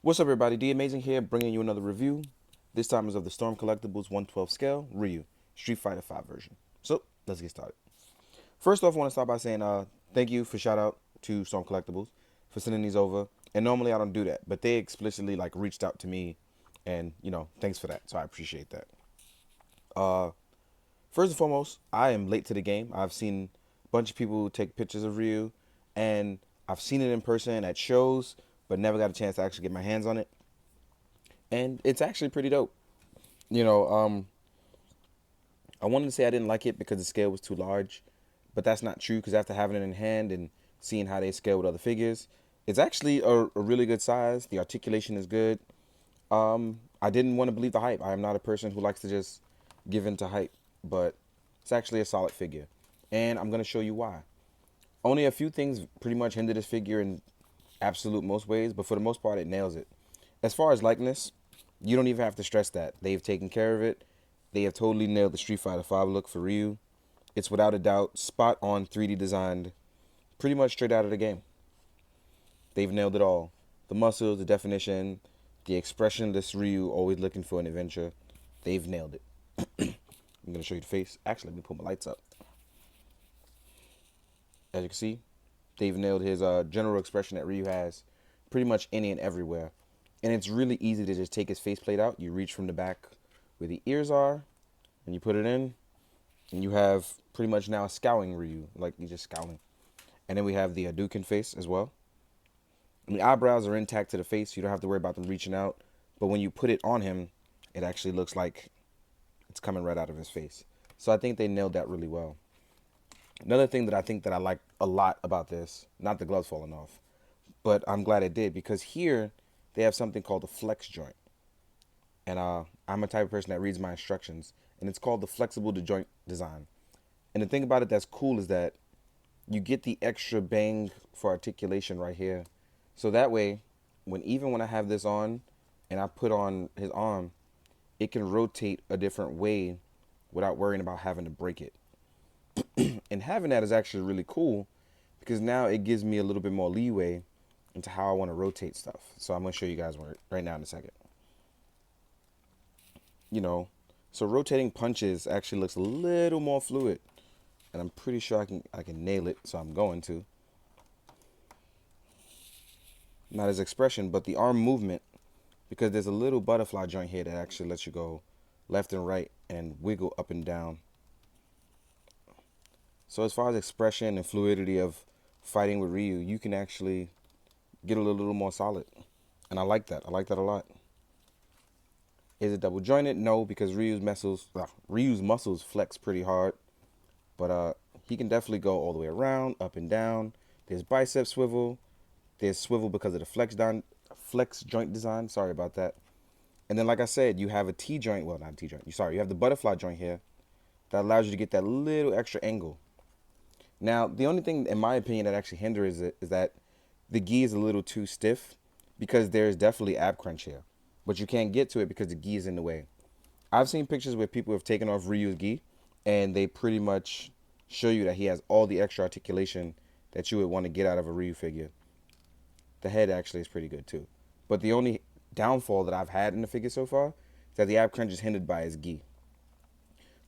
What's up, everybody? D Amazing here, bringing you another review. This time is of the Storm Collectibles 112 scale Ryu Street Fighter 5 version. So let's get started. First off, I want to start by saying thank you for shout out to Storm Collectibles for sending these over. And normally I don't do that, but they explicitly reached out to me, and thanks for that. So I appreciate that. Uh, First and foremost, I am late to the game. I've seen a bunch of people take pictures of Ryu, and I've seen it in person at shows, but never got a chance to actually get my hands on it. And it's actually pretty dope. You know, um, I wanted to say I didn't like it because the scale was too large, but that's not true because after having it in hand and seeing how they scale with other figures, it's actually a really good size. The articulation is good. I didn't want to believe the hype. I am not a person who likes to just give in to hype, but it's actually a solid figure. And I'm going to show you why. Only a few things pretty much hinder this figure in absolute most ways, but for the most part, it nails it. As far as likeness, you don't even have to stress that. They've taken care of it. They have totally nailed the Street Fighter 5 look for Ryu. It's without a doubt spot on 3D designed, pretty much straight out of the game. They've nailed it all. The muscles, the definition, the expressionless Ryu always looking for an adventure. They've nailed it. I'm going to show you the face. Actually, let me put my lights up. As you can see, they've nailed his general expression that Ryu has pretty much any and everywhere. And it's really easy to just take his faceplate out. You reach from the back where the ears are, and you put it in, and you have pretty much now a scowling Ryu, like he's just scowling. And then we have the Hadouken face as well. And the eyebrows are intact to the face. You don't have to worry about them reaching out. But when you put it on him, it actually looks like it's coming right out of his face. So I think they nailed that really well. Another thing that I think that I like a lot about this, not the gloves falling off, but I'm glad it did because here they have something called a flex joint. And I'm a type of person that reads my instructions, and it's called the flexible to joint design. And the thing about it that's cool is that you get the extra bang for articulation right here. So that way, even when I have this on and I put on his arm, it can rotate a different way without worrying about having to break it. And having that is actually really cool because now it gives me a little bit more leeway into how I want to rotate stuff. So I'm going to show you guys right now in a second. You know, so rotating punches actually looks a little more fluid, and I'm pretty sure I can nail it, so I'm going to. Not his expression, but the arm movement, because there's a little butterfly joint here that actually lets you go left and right and wiggle up and down. So as far as expression and fluidity of fighting with Ryu, you can actually get a little more solid. And I like that. I like that a lot. Is it double jointed? No, because Ryu's muscles flex pretty hard. But he can definitely go all the way around, up and down. There's bicep swivel. There's swivel because of the flex joint design. Sorry about that. And then, like I said, you have a T joint. Well, not a T joint. You have the butterfly joint here that allows you to get that little extra angle. Now, the only thing, in my opinion, that actually hinders it is that the gi is a little too stiff because there's definitely ab crunch here. But you can't get to it because the gi is in the way. I've seen pictures where people have taken off Ryu's gi and they pretty much show you that he has all the extra articulation that you would want to get out of a Ryu figure. The head actually is pretty good too. But the only downfall that I've had in the figure so far is that the ab crunch is hindered by his gi.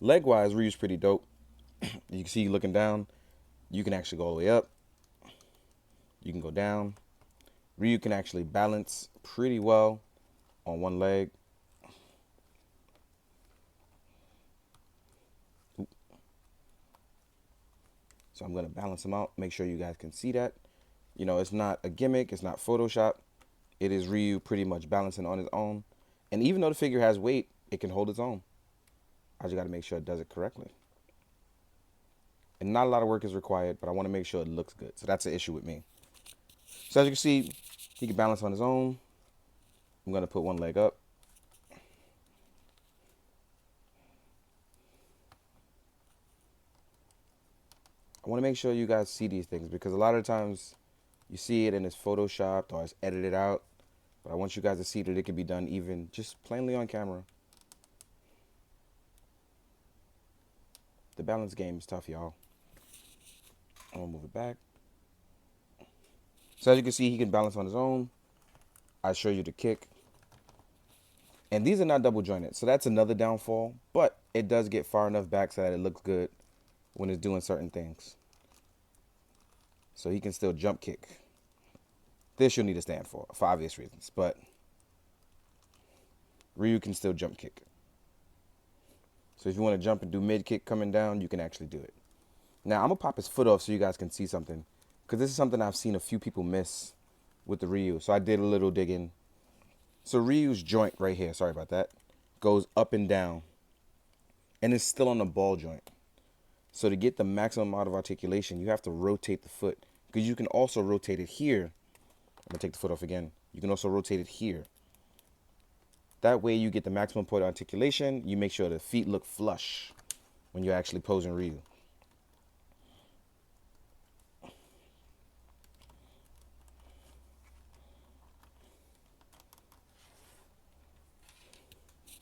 Leg wise, Ryu's pretty dope. You can see you looking down. You can actually go all the way up. You can go down. Ryu can actually balance pretty well on one leg. So I'm going to balance him out. Make sure you guys can see that. It's not a gimmick. It's not Photoshop. It is Ryu pretty much balancing on his own. And even though the figure has weight, it can hold its own. I just got to make sure it does it correctly. And not a lot of work is required, but I want to make sure it looks good. So that's an issue with me. So as you can see, he can balance on his own. I'm going to put one leg up. I want to make sure you guys see these things because a lot of times you see it and it's photoshopped or it's edited out. But I want you guys to see that it can be done even just plainly on camera. The balance game is tough, y'all. I'm going to move it back. So as you can see, he can balance on his own. I show you the kick. And these are not double jointed, so that's another downfall, but it does get far enough back so that it looks good when it's doing certain things. So he can still jump kick. This you'll need to stand for obvious reasons, but Ryu can still jump kick. So if you want to jump and do mid kick coming down, you can actually do it. Now I'm gonna pop his foot off so you guys can see something, because this is something I've seen a few people miss with the Ryu. So I did a little digging. So Ryu's joint right here, sorry about that, goes up and down, and it's still on the ball joint. So to get the maximum amount of articulation, you have to rotate the foot, because you can also rotate it here. I'm gonna take the foot off again. You can also rotate it here. That way you get the maximum point of articulation. You make sure the feet look flush when you're actually posing Ryu.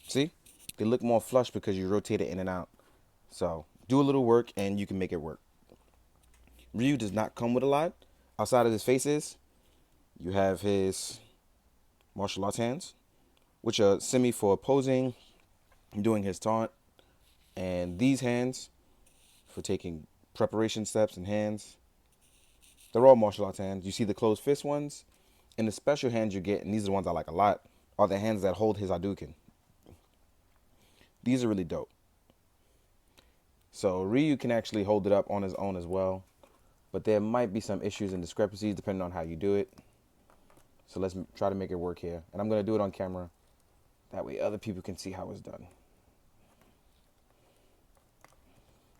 See? They look more flush because you rotate it in and out. So do a little work and you can make it work. Ryu does not come with a lot. Outside of his faces, you have his martial arts hands, which are semi for posing, doing his taunt, and these hands for taking preparation steps and hands. They're all martial arts hands. You see the closed fist ones, and the special hands you get, and these are the ones I like a lot, are the hands that hold his Hadouken. These are really dope. So Ryu can actually hold it up on his own as well, but there might be some issues and discrepancies depending on how you do it. So let's try to make it work here. And I'm going to do it on camera. That way other people can see how it's done.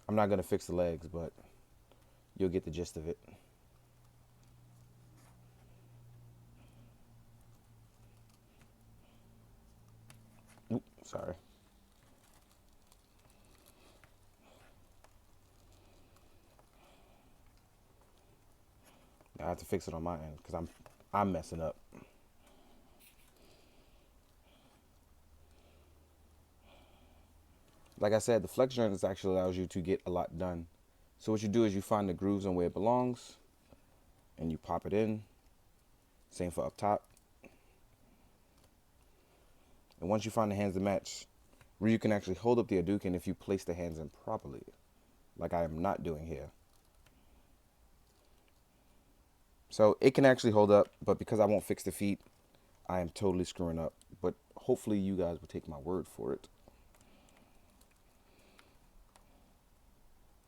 I'm not going to fix the legs, but you'll get the gist of it. Oops, sorry. I have to fix it on my end because I'm messing up. Like I said, the flex joint actually allows you to get a lot done. So what you do is you find the grooves on where it belongs and you pop it in. Same for up top. And once you find the hands to match, Ryu can actually hold up the Hadouken if you place the hands in properly, like I am not doing here. So it can actually hold up, but because I won't fix the feet, I am totally screwing up. But hopefully you guys will take my word for it.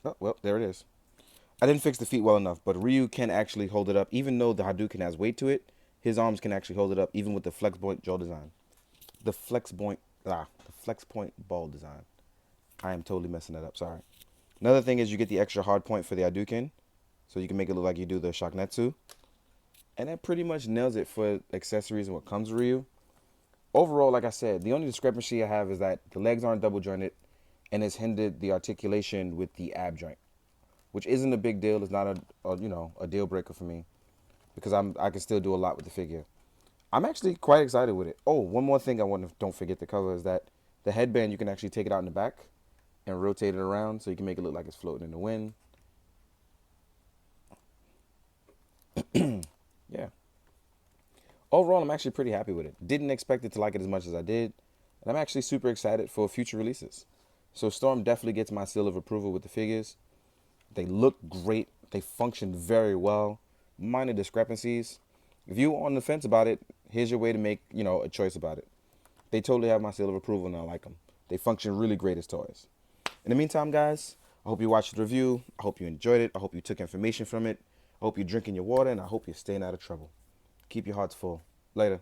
Oh, well, there it is. I didn't fix the feet well enough, but Ryu can actually hold it up. Even though the Hadouken has weight to it, his arms can actually hold it up, even with the flex point jaw design. The flex point ball design. I am totally messing that up, sorry. Another thing is you get the extra hard point for the Hadouken, so you can make it look like you do the Shocknetsu. And that pretty much nails it for accessories and what comes with Ryu. Overall, like I said, the only discrepancy I have is that the legs aren't double jointed and it's hindered the articulation with the ab joint, which isn't a big deal. It's not a deal breaker for me because I can still do a lot with the figure. I'm actually quite excited with it. Oh, one more thing don't forget to cover is that the headband, you can actually take it out in the back and rotate it around so you can make it look like it's floating in the wind. Yeah. Overall, I'm actually pretty happy with it. Didn't expect it to like it as much as I did. And I'm actually super excited for future releases. So Storm definitely gets my seal of approval with the figures. They look great. They function very well. Minor discrepancies. If you're on the fence about it, here's your way to make, a choice about it. They totally have my seal of approval and I like them. They function really great as toys. In the meantime, guys, I hope you watched the review. I hope you enjoyed it. I hope you took information from it. I hope you're drinking your water and I hope you're staying out of trouble. Keep your hearts full. Later.